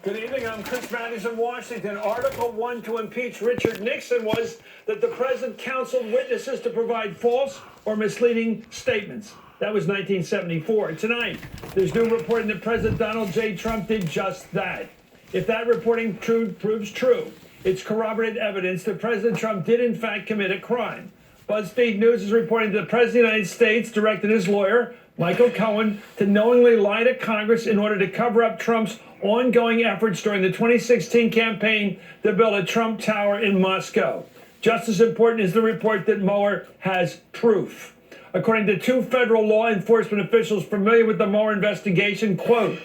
Good evening. I'm Chris Matthews in Washington. Article 1 to impeach Richard Nixon was that the president counseled witnesses to provide false or misleading statements. That was 1974. Tonight, there's new reporting that President Donald J. Trump did just that. If that reporting proves true, it's corroborated evidence that President Trump did in fact commit a crime. BuzzFeed News is reporting that the President of the United States directed his lawyer, Michael Cohen, to knowingly lie to Congress in order to cover up Trump's ongoing efforts during the 2016 campaign to build a Trump Tower in Moscow. Just as important is the report that Mueller has proof. According to two federal law enforcement officials familiar with the Mueller investigation, quote,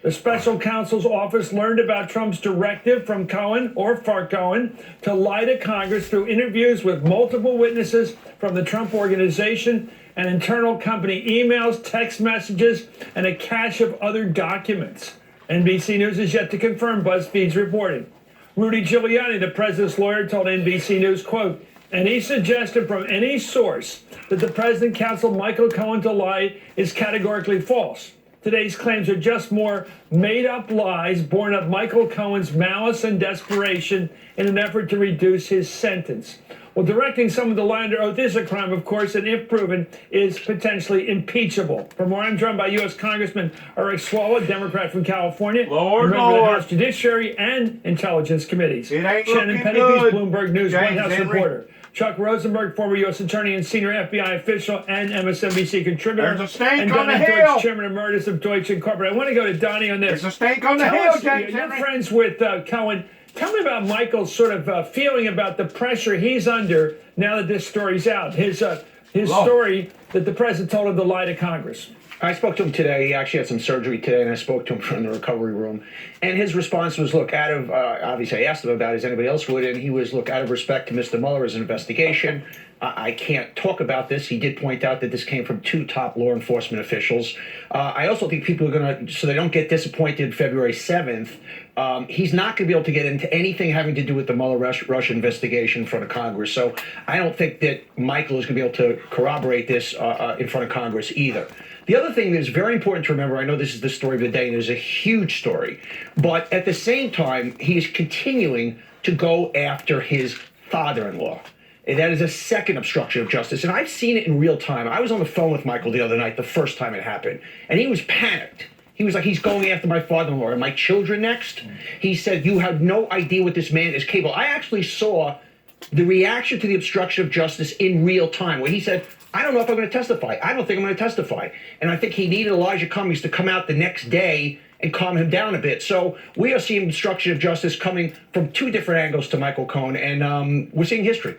the special counsel's office learned about Trump's directive from Cohen or for Cohen to lie to Congress through interviews with multiple witnesses from the Trump Organization and internal company emails, text messages, and a cache of other documents. NBC News is yet to confirm BuzzFeed's reporting. Rudy Giuliani, the president's lawyer, told NBC News, quote, any suggestion from any source that the president counseled Michael Cohen to lie is categorically false. Today's claims are just more made-up lies born of Michael Cohen's malice and desperation in an effort to reduce his sentence. Well, directing someone to lie under oath is a crime, of course, and if proven, is potentially impeachable. For more, I'm joined by U.S. Congressman Eric Swalwell, Democrat from California, member of the House Judiciary and Intelligence Committees. Shannon Pettypiece, Bloomberg News White House reporter. Chuck Rosenberg, former U.S. Attorney and senior FBI official and MSNBC contributor. There's a stake and on the Donnie hill. Deutsch, Chairman Emeritus of Deutsche Incorporated. I want to go to Donnie on this. There's a stake on the hill, James. You're friends with Cohen. Tell me about Michael's sort of feeling about the pressure he's under now that this story's out. His story that the president told him to lie to Congress. I spoke to him today. He actually had some surgery today, and I spoke to him from the recovery room. And his response was, look, out of, obviously I asked him about it as anybody else would, and he was, look, out of respect to Mr. Mueller as an investigation, I can't talk about this. He did point out that this came from two top law enforcement officials. I also think people are going to, so they don't get disappointed February 7th, he's not going to be able to get into anything having to do with the Mueller-Russia investigation in front of Congress. So I don't think that Michael is going to be able to corroborate this in front of Congress either. The other thing that is very important to remember, I know this is the story of the day, and it's a huge story, but at the same time, he is continuing to go after his father-in-law. And that is a second obstruction of justice. And I've seen it in real time. I was on the phone with Michael the other night, the first time it happened, and he was panicked. He was like, he's going after my father-in-law. Are my children next? He said, you have no idea what this man is capable. I actually saw the reaction to the obstruction of justice in real time, where he said, I don't know if I'm going to testify. I don't think I'm going to testify. And I think he needed Elijah Cummings to come out the next day and calm him down a bit. So we are seeing obstruction of justice coming from two different angles to Michael Cohen, and we're seeing history.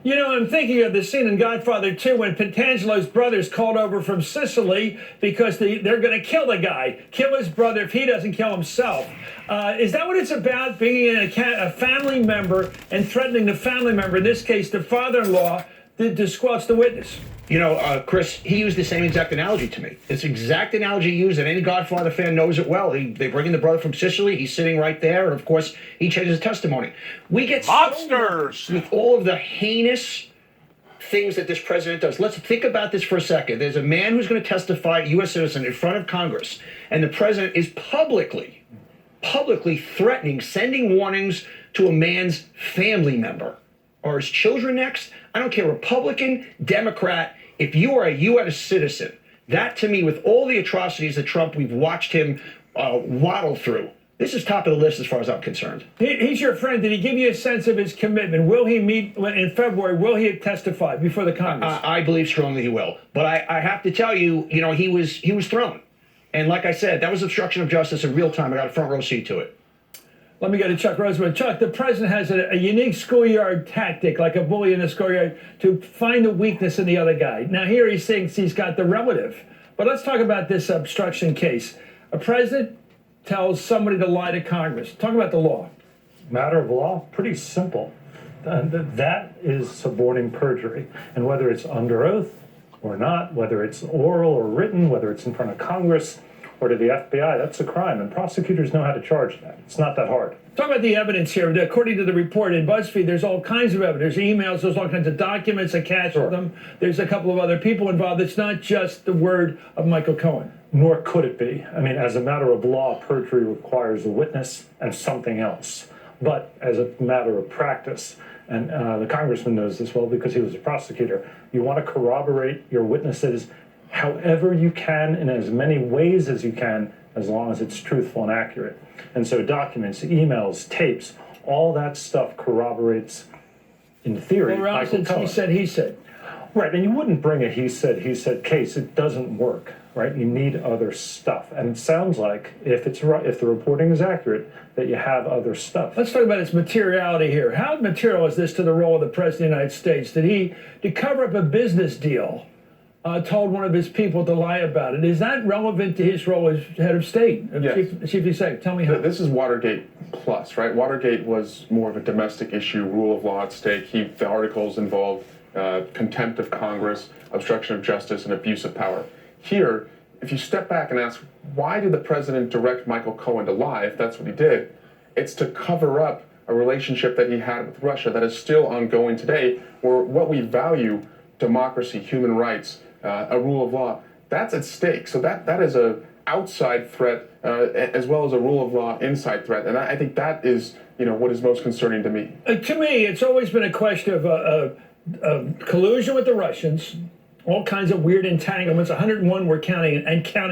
You know, I'm thinking of the scene in Godfather 2 when Petangelo's brothers called over from Sicily because they're going to kill the guy, kill his brother if he doesn't kill himself. Is that what it's about, being a family member and threatening the family member, in this case the father-in-law, to squelch the witness? You know, Chris, he used the same exact analogy to me. It's the exact analogy he used, and any Godfather fan knows it well. They bring in the brother from Sicily. He's sitting right there, and of course, he changes his testimony. We get Monsters with all of the heinous things that this president does. Let's think about this for a second. There's a man who's going to testify, a U.S. citizen, in front of Congress, and the president is publicly threatening, sending warnings to a man's family member. Are his children next? I don't care, Republican, Democrat, if you are a U.S. citizen, that to me, with all the atrocities that Trump, we've watched him waddle through, this is top of the list as far as I'm concerned. He's your friend. Did he give you a sense of his commitment? Will he meet in February? Will he testify before the Congress? I believe strongly he will. But I have to tell you, you know, he was thrown. And like I said, that was obstruction of justice in real time. I got a front row seat to it. Let me go to Chuck Rosenberg. Chuck, the president has a unique schoolyard tactic, like a bully in a schoolyard, to find the weakness in the other guy. Now, here he thinks he's got the relative. But let's talk about this obstruction case. A president tells somebody to lie to Congress. Talk about the law. Matter of law, pretty simple. That is suborning perjury. And whether it's under oath or not, whether it's oral or written, whether it's in front of Congress or to the FBI, that's a crime. And prosecutors know how to charge that. It's not that hard. Talk about the evidence here. According to the report in BuzzFeed, there's all kinds of evidence. There's emails, there's all kinds of documents attached to them. There's a couple of other people involved. It's not just the word of Michael Cohen. Nor could it be. I mean, as a matter of law, perjury requires a witness and something else. But as a matter of practice, and the congressman knows this well because he was a prosecutor, you want to corroborate your witnesses however you can in as many ways as you can, as long as it's truthful and accurate. And so documents, emails, tapes, all that stuff corroborates, in theory, Well, Ralph, Michael since Cohen. he said. Right, and you wouldn't bring a he said case. It doesn't work, right? You need other stuff. And it sounds like, if the reporting is accurate, that you have other stuff. Let's talk about its materiality here. How material is this to the role of the President of the United States? Did he, to cover up a business deal, told one of his people to lie about it? Is that relevant to his role as head of state, Yes. chief of state? Tell me how. This is Watergate plus, right? Watergate was more of a domestic issue, rule of law at stake. The articles involved contempt of Congress, obstruction of justice, and abuse of power. Here, if you step back and ask, why did the president direct Michael Cohen to lie, if that's what he did? It's to cover up a relationship that he had with Russia that is still ongoing today, where what we value, democracy, human rights, a rule of law, that's at stake. So that is a outside threat as well as a rule of law inside threat. And I think that is, what is most concerning to me. To me, it's always been a question of collusion with the Russians, all kinds of weird entanglements. 101 we're counting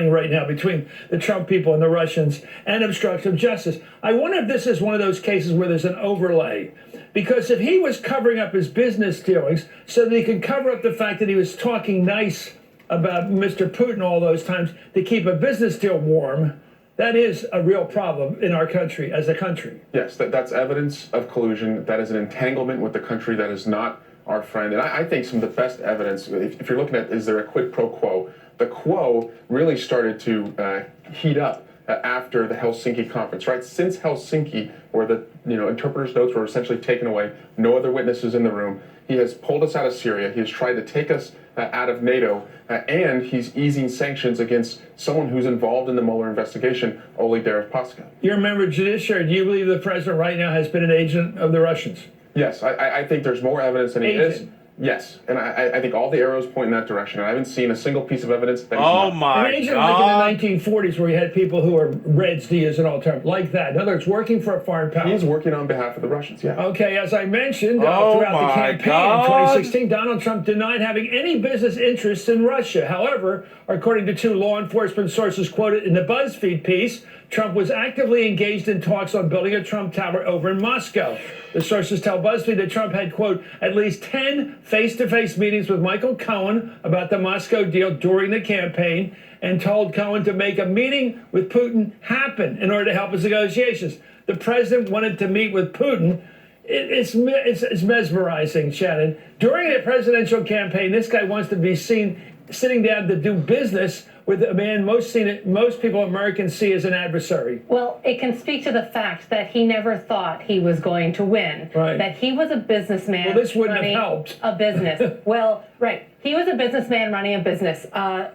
right now between the Trump people and the Russians, and obstruction of justice. I wonder if this is one of those cases where there's an overlay. Because if he was covering up his business dealings so that he could cover up the fact that he was talking nice about Mr. Putin all those times to keep a business deal warm, that is a real problem in our country, as a country. Yes, that's evidence of collusion. That is an entanglement with the country that is not our friend. And I think some of the best evidence, if you're looking at, is there a quid pro quo? The quo really started to heat up after the Helsinki conference, right? Since Helsinki, where the interpreter's notes were essentially taken away, no other witnesses in the room, he has pulled us out of Syria. He has tried to take us out of NATO, and he's easing sanctions against someone who's involved in the Mueller investigation, Oleg Deripaska. You're a member of judiciary. Do you believe the president right now has been an agent of the Russians? Yes, I think there's more evidence than he is. Agent. Yes, and I think all the arrows point in that direction. I haven't seen a single piece of evidence that he's Oh not. my An agent God. like in the 1940s, where you had people who were Reds, to use an old term, like that. In other words, working for a foreign power. He's working on behalf of the Russians, yeah. Okay, as I mentioned, Oh throughout the my campaign God. in 2016, Donald Trump denied having any business interests in Russia. However, according to two law enforcement sources quoted in the BuzzFeed piece, Trump was actively engaged in talks on building a Trump Tower over in Moscow. The sources tell BuzzFeed that Trump had, quote, at least 10 face-to-face meetings with Michael Cohen about the Moscow deal during the campaign, and told Cohen to make a meeting with Putin happen in order to help his negotiations. The president wanted to meet with Putin. It's mesmerizing, Shannon. During a presidential campaign, this guy wants to be seen sitting down to do business with a man most people Americans see as an adversary. Well, it can speak to the fact that he never thought he was going to win. Right. That he was a businessman. Well, this wouldn't have running helped. A business. Well, right. He was a businessman running a business.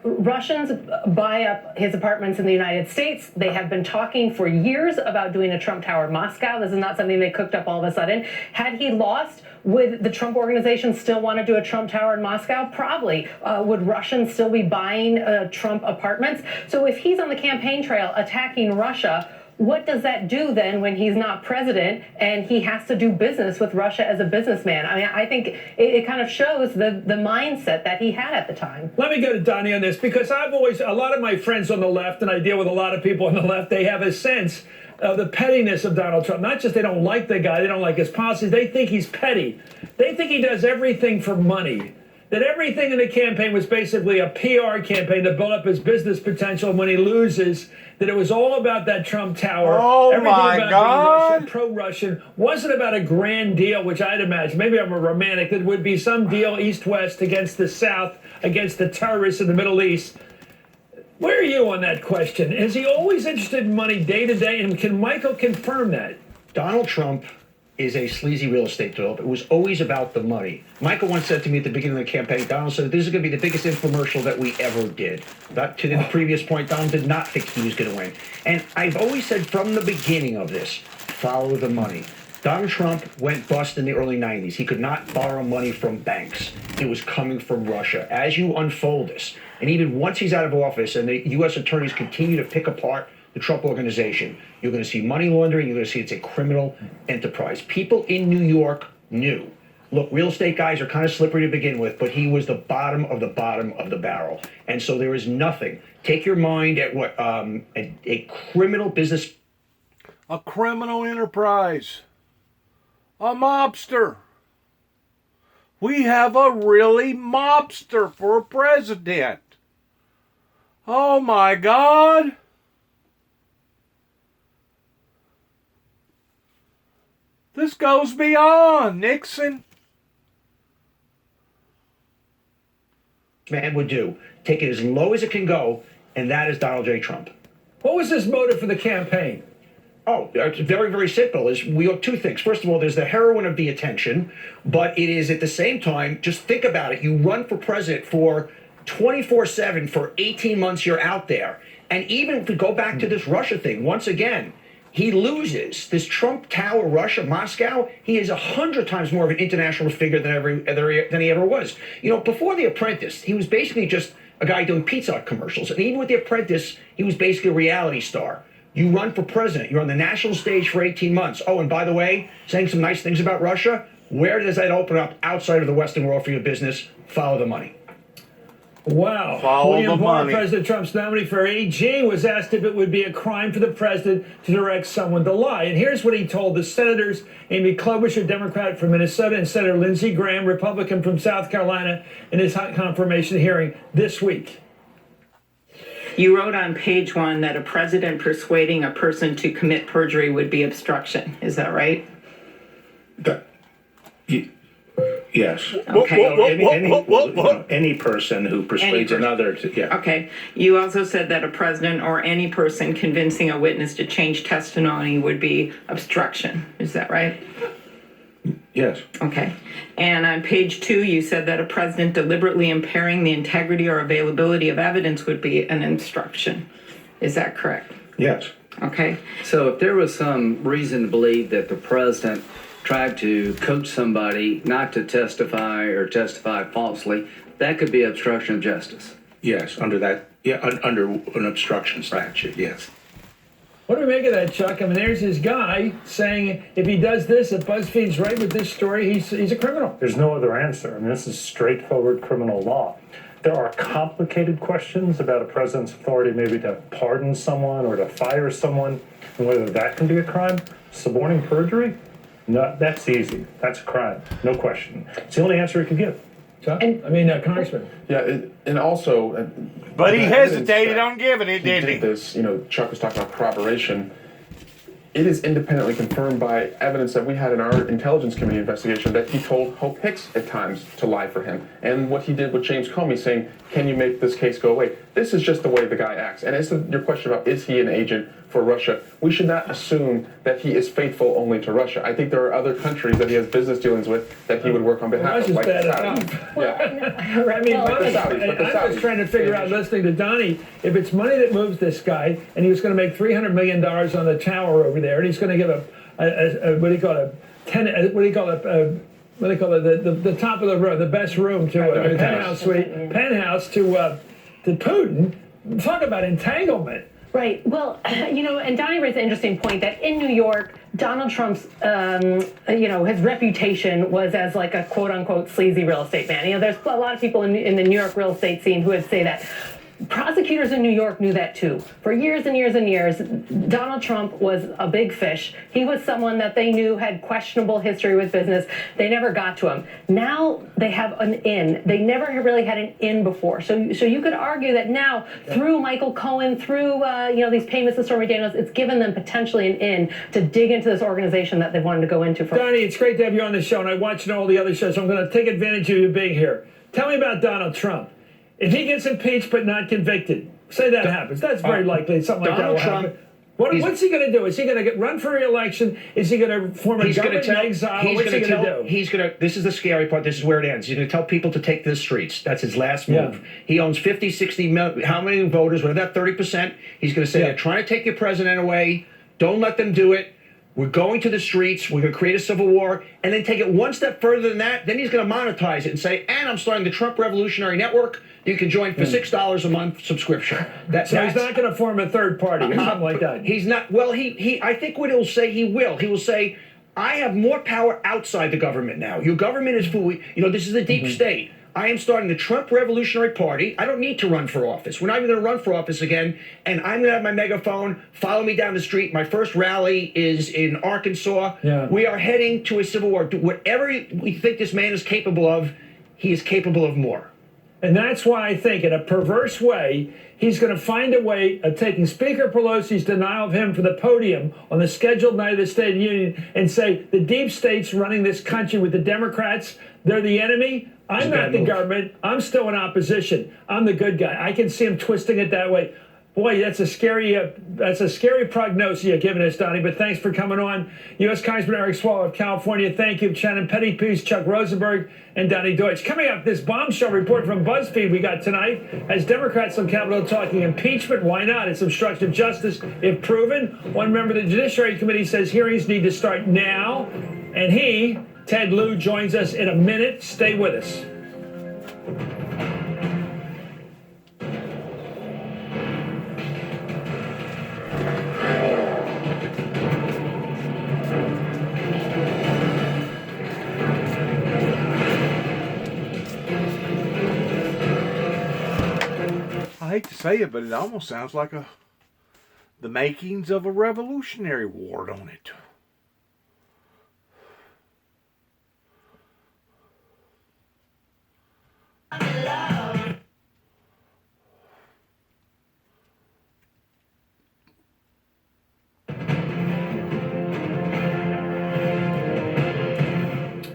Russians buy up his apartments in the United States. They have been talking for years about doing a Trump Tower in Moscow. This is not something they cooked up all of a sudden. Had he lost, would the Trump organization still want to do a Trump Tower in Moscow? Probably. Would Russians still be buying Trump apartments? So if he's on the campaign trail attacking Russia, what does that do then when he's not president and he has to do business with Russia as a businessman? I mean, I think it kind of shows the mindset that he had at the time. Let me go to Donnie on this, because a lot of my friends on the left, and I deal with a lot of people on the left, they have a sense of the pettiness of Donald Trump. Not just they don't like the guy, they don't like his policies, they think he's petty. They think he does everything for money. That everything in the campaign was basically a PR campaign to build up his business potential, and when he loses, that it was all about that Trump Tower. Oh, everything my about God. being Russian, pro-Russian, wasn't about a grand deal, which I'd imagine, maybe I'm a romantic, that would be some deal east-west against the South, against the terrorists in the Middle East. Where are you on that question? Is he always interested in money day to day, and can Michael confirm that? Donald Trump is a sleazy real estate developer. It was always about the money. Michael once said to me at the beginning of the campaign, Donald said, this is going to be the biggest infomercial that we ever did. That, to the previous point, Donald did not think he was going to win. And I've always said from the beginning of this, follow the money. Donald Trump went bust in the early 90s. He could not borrow money from banks. It was coming from Russia. As you unfold this, and even once he's out of office and the U.S. attorneys continue to pick apart the Trump organization, you're going to see money laundering. You're going to see it's a criminal enterprise. People in New York knew. Look, real estate guys are kind of slippery to begin with, but he was the bottom of the bottom of the barrel. And so there is nothing. Take your mind at what a criminal business. A criminal enterprise. A mobster. We have a really mobster for a president. Oh my God. This goes beyond Nixon. Man would do. Take it as low as it can go, and that is Donald J. Trump. What was his motive for the campaign? Oh, it's very, very simple. We have two things. First of all, there's the heroin of the attention, but it is at the same time, just think about it. You run for president for 24/7 for 18 months, you're out there. And even if we go back to this Russia thing, once again, he loses this Trump Tower, Russia, Moscow. He is 100 times more of an international figure than he ever was. You know, before The Apprentice, he was basically just a guy doing Pizza Hut commercials. And even with The Apprentice, he was basically a reality star. You run for president. You're on the national stage for 18 months. Oh, and by the way, saying some nice things about Russia. Where does that open up outside of the Western world for your business? Follow the money. Wow. Follow William the Barr, money. President Trump's nominee for AG, was asked if it would be a crime for the president to direct someone to lie. And here's what he told the senators, Amy Klobuchar, Democrat from Minnesota, and Senator Lindsey Graham, Republican from South Carolina, in his confirmation hearing this week. You wrote on page 1 that a president persuading a person to commit perjury would be obstruction. Is that right? Yes. Okay. Any person who persuades person. another to, yeah. Okay. You also said that a president or any person convincing a witness to change testimony would be obstruction. Is that right? Yes. Okay. And on page 2, you said that a president deliberately impairing the integrity or availability of evidence would be an obstruction. Is that correct? Yes. Okay. So if there was some reason to believe that the president tried to coach somebody not to testify or testify falsely, that could be obstruction of justice. Yes. Under that. Yeah. Under an obstruction statute. Yes. What do we make of that, Chuck? I mean, there's this guy saying if he does this, if BuzzFeed's right with this story, he's a criminal. There's no other answer. I mean, this is straightforward criminal law. There are complicated questions about a president's authority maybe to pardon someone or to fire someone, and whether that can be a crime. Suborning perjury? No, that's easy. That's a crime. No question. It's the only answer he could give. Chuck? Congressman. Yeah, and also. But he the evidence hesitated that on giving it, he didn't he? did this, Chuck was talking about corroboration. It is independently confirmed by evidence that we had in our Intelligence Committee investigation that he told Hope Hicks at times to lie for him. And what he did with James Comey saying, can you make this case go away? This is just the way the guy acts. And as to your question about is he an agent for Russia, we should not assume that he is faithful only to Russia. I think there are other countries that he has business dealings with that he would work on behalf Russia's of, like bad the Saudis. enough. Yeah. I mean, But the Bonnie, Saudis, I was trying to figure out, listening to Donnie, if it's money that moves this guy, and he was going to make $300 million on the tower over there, and he's going to give the top of the room, the best room to a penthouse suite, penthouse to Putin. Talk about entanglement. Right. Well, and Donnie raised an interesting point that in New York, Donald Trump's, his reputation was as like a quote unquote sleazy real estate man. There's a lot of people in the New York real estate scene who would say that. Prosecutors in New York knew that too. For years and years and years, Donald Trump was a big fish. He was someone that they knew had questionable history with business. They never got to him. Now they have an in. They never really had an in before. So you could argue that now through Michael Cohen, through these payments to Stormy Daniels, it's given them potentially an in to dig into this organization that they wanted to go into. Donnie, it's great to have you on the show, and I watched all the other shows, so I'm going to take advantage of you being here. Tell me about Donald Trump. If he gets impeached but not convicted, say that happens. That's very likely. Something like that will happen. What's he going to do? Is he going to run for re-election? Is he going to form a government in exile? What's he going to do? This is the scary part. This is where it ends. He's going to tell people to take to the streets. That's his last move. Yeah. He owns 50, 60 million. How many voters? Whatever that 30%. He's going to say, they're trying to take your president away. Don't let them do it. We're going to the streets. We're going to create a civil war, and then take it one step further than that. Then he's going to monetize it and say, and I'm starting the Trump Revolutionary Network. You can join for $6 a month subscription. So he's not going to form a third party or something like that. He's not. Well, I think what he'll say, he will say, I have more power outside the government now. Your government is fully, this is a deep state. I am starting the Trump Revolutionary Party. I don't need to run for office. We're not even going to run for office again. And I'm going to have my megaphone. Follow me down the street. My first rally is in Arkansas. Yeah. We are heading to a civil war. Whatever we think this man is capable of, he is capable of more. And that's why I think, in a perverse way, he's going to find a way of taking Speaker Pelosi's denial of him from the podium on the scheduled night of the State of the Union and say the deep state's running this country with the Democrats. They're the enemy. I'm not the government. I'm still in opposition. I'm the good guy. I can see him twisting it that way. Boy, that's a scary prognosis you're giving us, Donnie, but thanks for coming on. U.S. Congressman Eric Swalwell of California, thank you. Shannon Pettypiece, Chuck Rosenberg, and Donnie Deutsch. Coming up, this bombshell report from BuzzFeed we got tonight has Democrats on Capitol talking impeachment. Why not? It's obstruction of justice if proven. One member of the Judiciary Committee says hearings need to start now, and he, Ted Lieu, joins us in a minute. Stay with us. I hate to say it, but it almost sounds like the makings of a revolutionary war, don't it?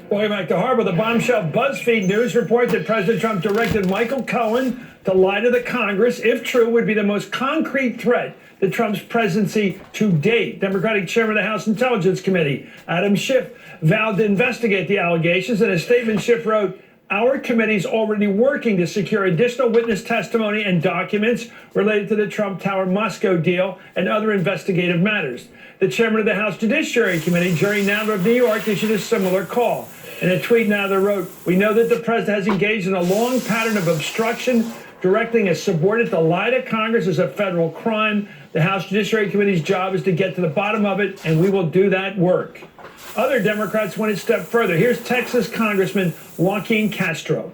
Welcome back to Harbor. The bombshell BuzzFeed News report that President Trump directed Michael Cohen to lie to the Congress, if true, would be the most concrete threat to Trump's presidency to date. Democratic Chairman of the House Intelligence Committee, Adam Schiff, vowed to investigate the allegations. In a statement, Schiff wrote, "Our committee's already working to secure additional witness testimony and documents related to the Trump Tower Moscow deal and other investigative matters." The chairman of the House Judiciary Committee, Jerry Nadler of New York, issued a similar call. In a tweet, Nadler wrote, "We know that the president has engaged in a long pattern of obstruction. Directing a subordinate to lie to Congress is a federal crime. The House Judiciary Committee's job is to get to the bottom of it, and we will do that work." Other Democrats went a step further. Here's Texas Congressman Joaquin Castro.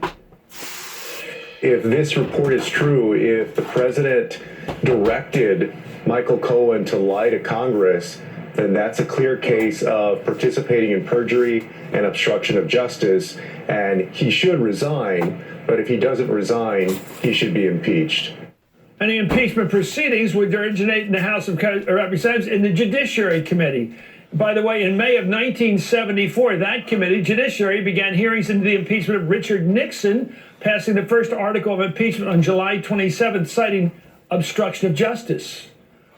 If this report is true, if the president directed Michael Cohen to lie to Congress, then that's a clear case of participating in perjury and obstruction of justice, and he should resign. But if he doesn't resign, he should be impeached. And the impeachment proceedings would originate in the House of Representatives in the Judiciary Committee. By the way, in May of 1974, that committee, Judiciary, began hearings into the impeachment of Richard Nixon, passing the first article of impeachment on July 27th, citing obstruction of justice.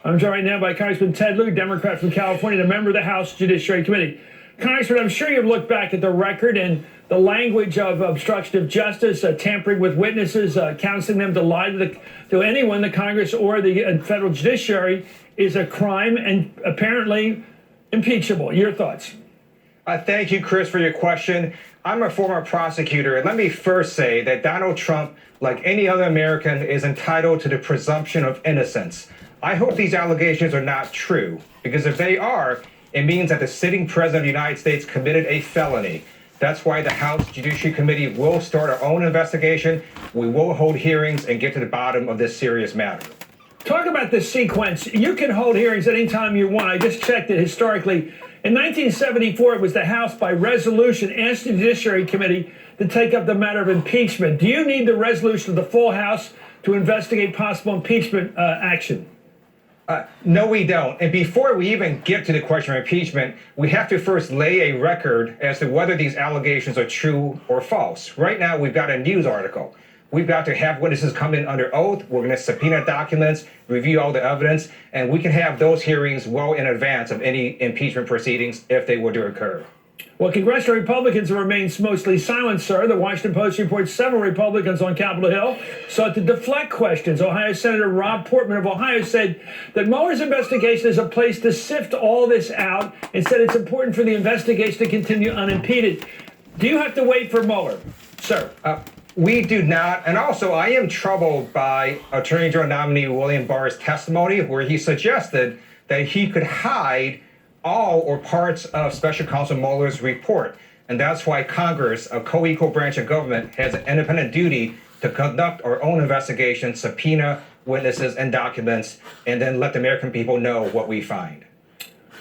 I'm joined right now by Congressman Ted Lieu, Democrat from California, and a member of the House Judiciary Committee. Congressman, I'm sure you've looked back at the record and the language of obstruction of justice, tampering with witnesses, counseling them to lie to anyone, the Congress or the federal judiciary, is a crime and apparently impeachable. Your thoughts? Thank you, Chris, for your question. I'm a former prosecutor, and let me first say that Donald Trump, like any other American, is entitled to the presumption of innocence. I hope these allegations are not true, because if they are, it means that the sitting president of the United States committed a felony. That's why the House Judiciary Committee will start our own investigation. We will hold hearings and get to the bottom of this serious matter. Talk about the sequence. You can hold hearings anytime you want. I just checked it historically. In 1974, it was the House by resolution asked the Judiciary Committee to take up the matter of impeachment. Do you need the resolution of the full House to investigate possible impeachment action? No, we don't. And before we even get to the question of impeachment, we have to first lay a record as to whether these allegations are true or false. Right now, we've got a news article. We've got to have witnesses come in under oath. We're going to subpoena documents, review all the evidence, and we can have those hearings well in advance of any impeachment proceedings if they were to occur. Well, congressional Republicans have remained mostly silent, sir. The Washington Post reports several Republicans on Capitol Hill sought to deflect questions. Ohio Senator Rob Portman of Ohio said that Mueller's investigation is a place to sift all this out and said it's important for the investigation to continue unimpeded. Do you have to wait for Mueller, sir? We do not. And also, I am troubled by Attorney General nominee William Barr's testimony, where he suggested that he could hide all or parts of Special Counsel Mueller's report. And that's why Congress, a co-equal branch of government, has an independent duty to conduct our own investigation, subpoena witnesses and documents, and then let the American people know what we find.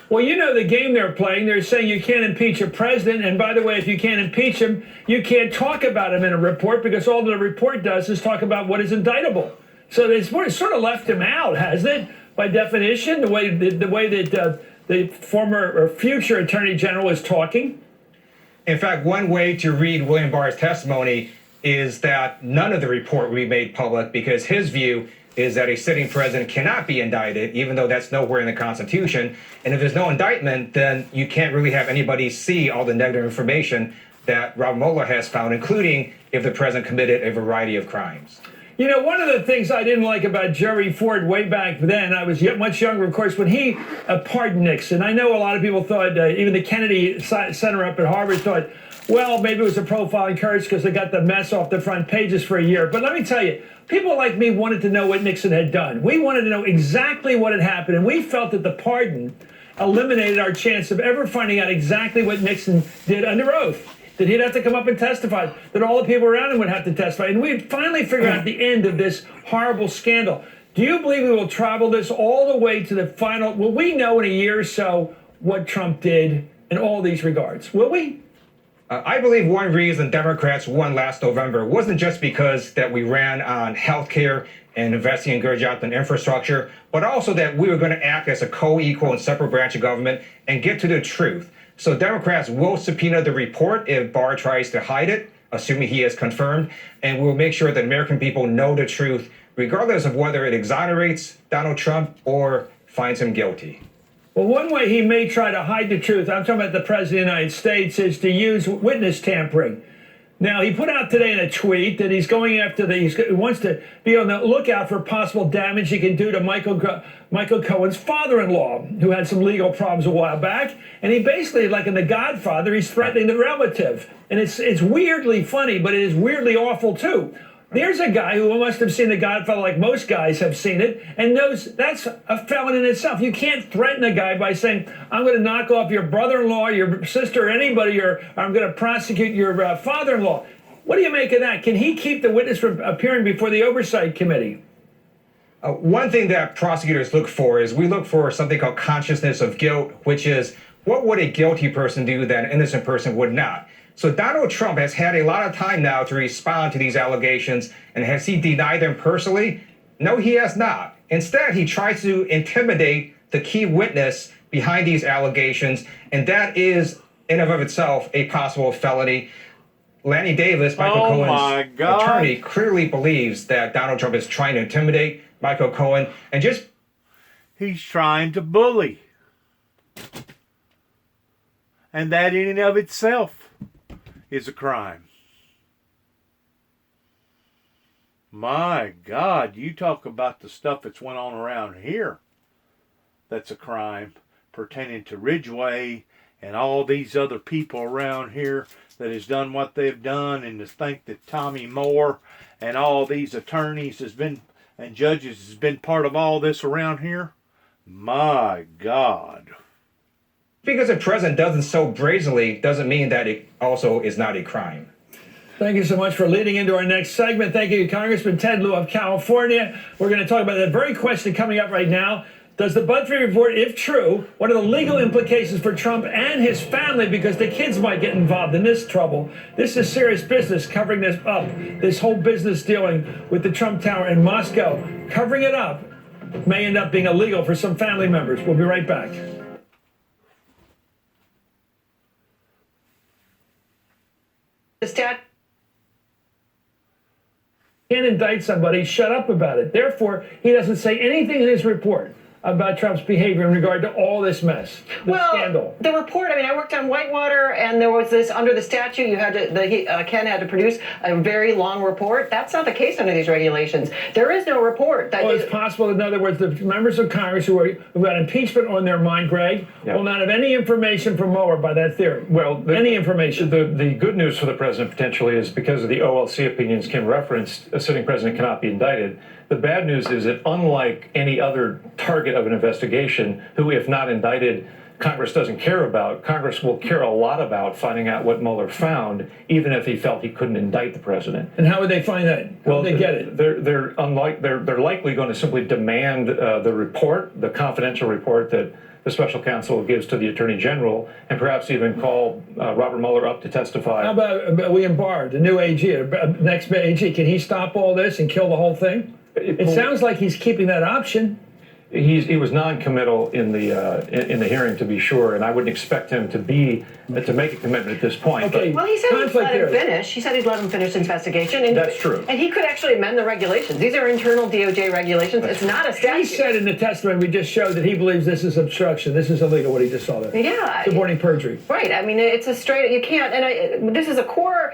Well, you know the game they're playing. They're saying you can't impeach a president. And by the way, if you can't impeach him, you can't talk about him in a report because all the report does is talk about what is indictable. So it's sort of left him out, hasn't it? By definition, the way that the former or future Attorney General is talking. In fact, one way to read William Barr's testimony is that none of the report will be made public because his view is that a sitting president cannot be indicted, even though that's nowhere in the Constitution. And if there's no indictment, then you can't really have anybody see all the negative information that Rob Mueller has found, including if the president committed a variety of crimes. You know, one of the things I didn't like about Jerry Ford way back then, I was much younger, of course, when he pardoned Nixon. I know a lot of people thought, even the Kennedy Center up at Harvard thought, well, maybe it was a profile in courage because they got the mess off the front pages for a year. But let me tell you, people like me wanted to know what Nixon had done. We wanted to know exactly what had happened, and we felt that the pardon eliminated our chance of ever finding out exactly what Nixon did under oath. That he'd have to come up and testify, that all the people around him would have to testify. And we'd finally figure out the end of this horrible scandal. Do you believe we will travel this all the way to the final? Will we know in a year or so what Trump did in all these regards? Will we? I believe one reason Democrats won last November wasn't just because that we ran on healthcare and investing in good jobs and infrastructure, but also that we were going to act as a co-equal and separate branch of government and get to the truth. So Democrats will subpoena the report if Barr tries to hide it, assuming he is confirmed, and we'll make sure that American people know the truth, regardless of whether it exonerates Donald Trump or finds him guilty. Well, one way he may try to hide the truth, I'm talking about the President of the United States, is to use witness tampering. Now, he put out today in a tweet that he's going after he wants to be on the lookout for possible damage he can do to Michael Cohen's father-in-law, who had some legal problems a while back. And he basically, like in The Godfather, he's threatening the relative. And it's weirdly funny, but it is weirdly awful, too. There's a guy who must have seen The Godfather like most guys have seen it and knows that's a felon in itself. You can't threaten a guy by saying, I'm going to knock off your brother-in-law, your sister, or anybody, or I'm going to prosecute your father-in-law. What do you make of that? Can he keep the witness from appearing before the Oversight Committee? One thing that prosecutors look for is we look for something called consciousness of guilt, which is what would a guilty person do that an innocent person would not? So Donald Trump has had a lot of time now to respond to these allegations, and has he denied them personally? No, he has not. Instead, he tries to intimidate the key witness behind these allegations, and that is, in and of itself, a possible felony. Lanny Davis, Michael Cohen's attorney, clearly believes that Donald Trump is trying to intimidate Michael Cohen, and he's trying to bully. And that in and of itself is a crime. My God, you talk about the stuff that's went on around here. That's a crime pertaining to Ridgeway and all these other people around here that has done what they've done, and to think that Tommy Moore and all these attorneys and judges has been part of all this around here. My God. because the president does it so brazenly doesn't mean that it also is not a crime. Thank you so much for leading into our next segment. Thank you, Congressman Ted Lieu of California. We're going to talk about that very question coming up right now. Does the Buzzfeed report, if true, what are the legal implications for Trump and his family? Because the kids might get involved in this trouble. This is serious business, covering this up. This whole business dealing with the Trump Tower in Moscow. Covering it up may end up being illegal for some family members. We'll be right back. Can't indict somebody, shut up about it. Therefore, he doesn't say anything in his report about Trump's behavior in regard to all this mess, the scandal? The report, I mean, I worked on Whitewater, and there was this, under the statute, you had to, Ken had to produce a very long report. That's not the case under these regulations. There is no report. Well, it's possible, in other words, the members of Congress who got impeachment on their mind, Greg, will not have any information from Mueller by that theory. Well, any information. The good news for the president potentially is because of the OLC opinions Kim referenced, a sitting president cannot be indicted. The bad news is that unlike any other target of an investigation, who, if not indicted, Congress doesn't care about, Congress will care a lot about finding out what Mueller found, even if he felt he couldn't indict the president. And how would they find that? How would they get it? They're likely going to simply demand the report, the confidential report that the special counsel gives to the attorney general, and perhaps even call Robert Mueller up to testify. How about William Barr, the new AG, next AG? Can he stop all this and kill the whole thing? It sounds like he's keeping that option. He was non-committal in the hearing, to be sure, and I wouldn't expect him to make a commitment at this point. Okay. Well, he said he'd let him finish. He said he'd let him finish the investigation. And that's true. And he could actually amend the regulations. These are internal DOJ regulations. It's not a statute. He said in the testimony we just showed that he believes this is obstruction. This is illegal, what he just saw there. Yeah. Suborning perjury. Right. I mean, it's a straight, you can't, and this is a core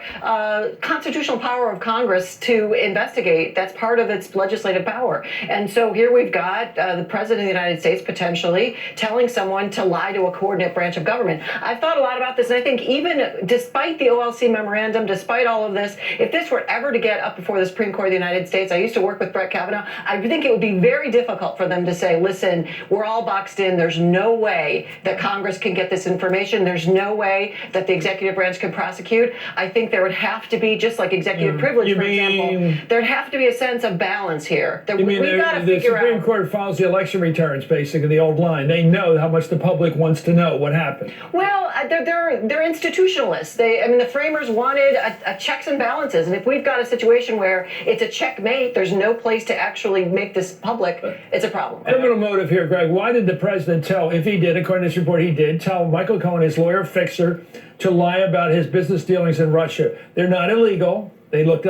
constitutional power of Congress to investigate. That's part of its legislative power. And so here we've got the President of the United States potentially telling someone to lie to a coordinate branch of government. I've thought a lot about this, and I think even despite the OLC memorandum, despite all of this, if this were ever to get up before the Supreme Court of the United States, I used to work with Brett Kavanaugh, I think it would be very difficult for them to say, listen, we're all boxed in. There's no way that Congress can get this information. There's no way that the executive branch can prosecute. I think there would have to be, just like executive privilege, for example, there'd have to be a sense of balance here. We've got to figure out. The Supreme Court follows the election returns, basically, the old line. They know how much the public wants to know what happened. Well, they're institutionalists. The framers wanted a checks and balances, and if we've got a situation where it's a checkmate, there's no place to actually make this public, it's a problem. Criminal motive here, Greg. Why did the president tell, if he did, according to this report, he did, tell Michael Cohen, his lawyer Fixer, to lie about his business dealings in Russia? They're not illegal. They looked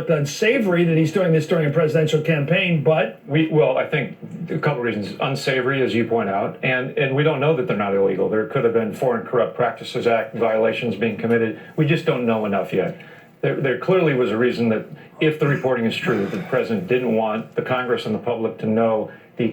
unsavory that he's doing this during a presidential campaign, but I think a couple of reasons. Unsavory, as you point out, and we don't know that they're not illegal. There could have been Foreign Corrupt Practices Act violations being committed. We just don't know enough yet. There clearly was a reason that, if the reporting is true, that the president didn't want the Congress and the public to know the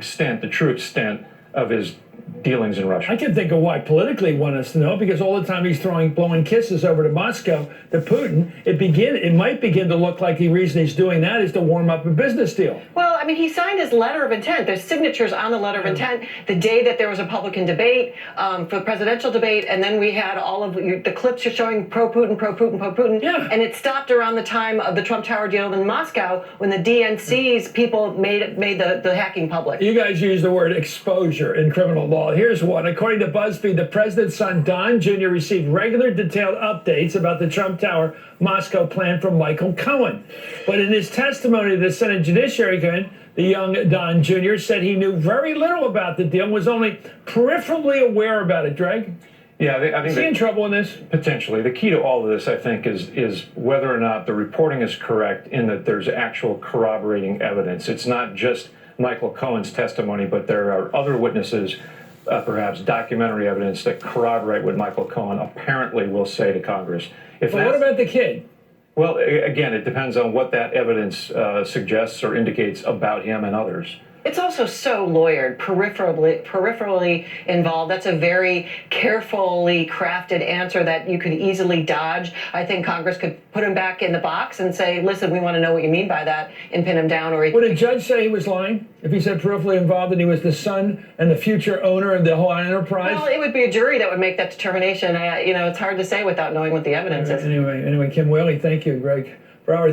true extent of his dealings in Russia. I can think of why politically he wanted us to know, because all the time he's blowing kisses over to Moscow, to Putin, it might begin to look like the reason he's doing that is to warm up a business deal. Well, he signed his letter of intent. There's signatures on the letter of intent the day that there was a Republican debate, for the presidential debate, and then we had all of the clips are showing pro-Putin, pro-Putin, pro-Putin, and it stopped around the time of the Trump Tower deal in Moscow when the DNC's people made the hacking public. You guys use the word exposure in criminal law. Here's one. According to BuzzFeed, the president's son, Don Jr., received regular detailed updates about the Trump Tower Moscow plan from Michael Cohen. But in his testimony to the Senate Judiciary Committee, the young Don Jr. said he knew very little about the deal and was only peripherally aware about it. Greg? Yeah, I think is he in trouble in this? Potentially. The key to all of this, I think, is whether or not the reporting is correct in that there's actual corroborating evidence. It's not just Michael Cohen's testimony, but there are other witnesses, perhaps documentary evidence, that corroborate what Michael Cohen apparently will say to Congress. But what about the kid? Well, again, it depends on what that evidence suggests or indicates about him and others. It's also so lawyered, peripherally involved. That's a very carefully crafted answer that you could easily dodge. I think Congress could put him back in the box and say, listen, we want to know what you mean by that, and pin him down. Or would a judge say he was lying if he said peripherally involved and he was the son and the future owner of the whole enterprise? Well, it would be a jury that would make that determination. It's hard to say without knowing what the evidence is. Anyway, Kim Whaley, thank you, Greg.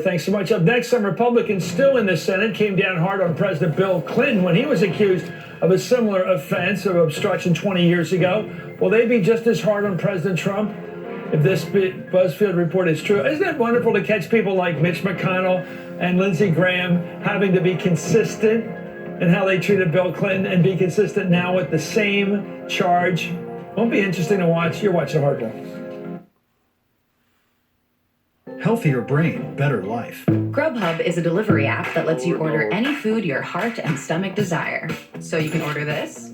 Thanks so much. Up next, some Republicans still in the Senate came down hard on President Bill Clinton when he was accused of a similar offense of obstruction 20 years ago. Will they be just as hard on President Trump if this BuzzFeed report is true? Isn't it wonderful to catch people like Mitch McConnell and Lindsey Graham having to be consistent in how they treated Bill Clinton and be consistent now with the same charge? Won't be interesting to watch. You're watching Hardball. Healthier brain, better life. Grubhub is a delivery app that lets you order any food your heart and stomach desire. So you can order this,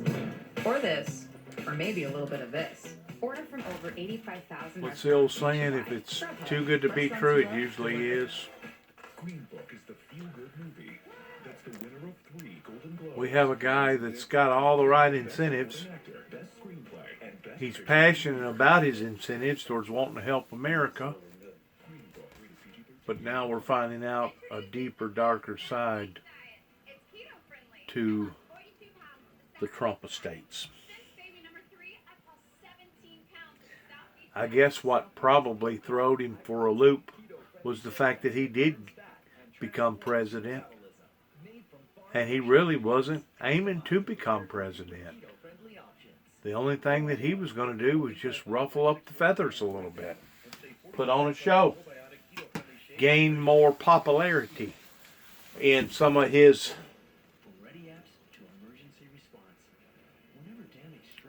or maybe a little bit of this. Order from over 85,000. What's the old saying? If it's too good to be true, it usually is. Green Book is the feel-good movie. That's the winner of 3 Golden Globes. We have a guy that's got all the right incentives. He's passionate about his incentives towards wanting to help America. But now we're finding out a deeper, darker side to the Trump estates. I guess what probably throwed him for a loop was the fact that he did become president. And he really wasn't aiming to become president. The only thing that he was going to do was just ruffle up the feathers a little bit. Put on a show. Gain more popularity in some of his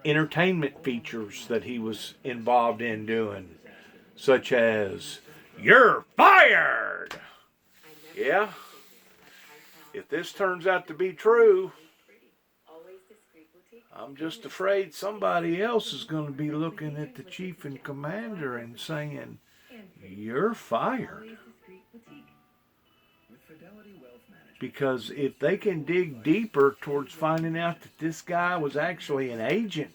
entertainment features that he was involved in doing, such as "You're Fired." Yeah. If this turns out to be true, I'm just afraid somebody else is going to be looking at the chief and commander and saying, "You're fired." Because if they can dig deeper towards finding out that this guy was actually an agent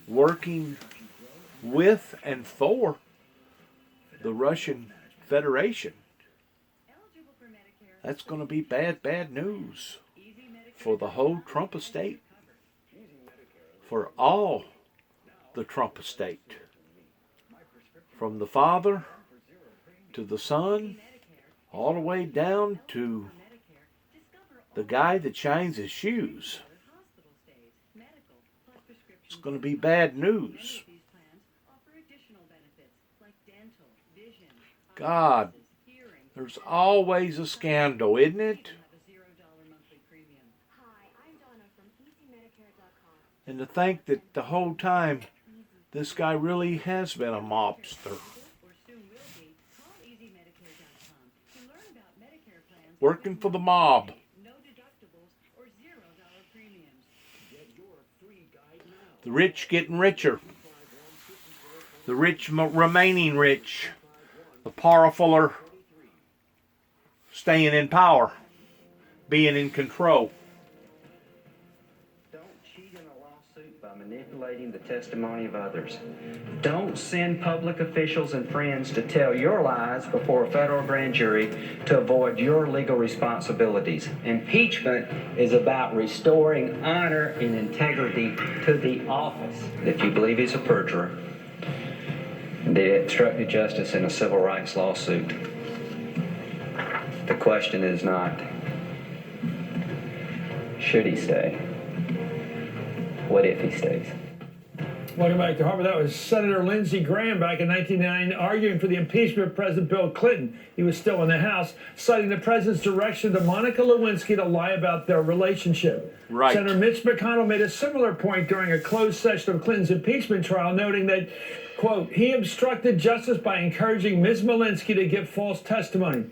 working with and for the Russian Federation, that's going to be bad, bad news for the whole Trump estate, for all the Trump estate, from the father to the son, all the way down to the guy that shines his shoes. It's going to be bad news. God, there's always a scandal, isn't it? And to think that the whole time this guy really has been a mobster. Working for the mob. The rich getting richer. The rich remaining rich. The powerful are staying in power. Being in control. Don't cheat in a lawsuit by manipulating the testimony of others. Don't send public officials and friends to tell your lies before a federal grand jury to avoid your legal responsibilities. Impeachment is about restoring honor and integrity to the office. If you believe he's a perjurer, they obstructed justice in a civil rights lawsuit. The question is not, should he stay? What if he stays? Welcome back to Harvard. That was Senator Lindsey Graham back in 1999 arguing for the impeachment of President Bill Clinton. He was still in the House, citing the president's direction to Monica Lewinsky to lie about their relationship. Right. Senator Mitch McConnell made a similar point during a closed session of Clinton's impeachment trial, noting that, quote, he obstructed justice by encouraging Ms. Lewinsky to give false testimony.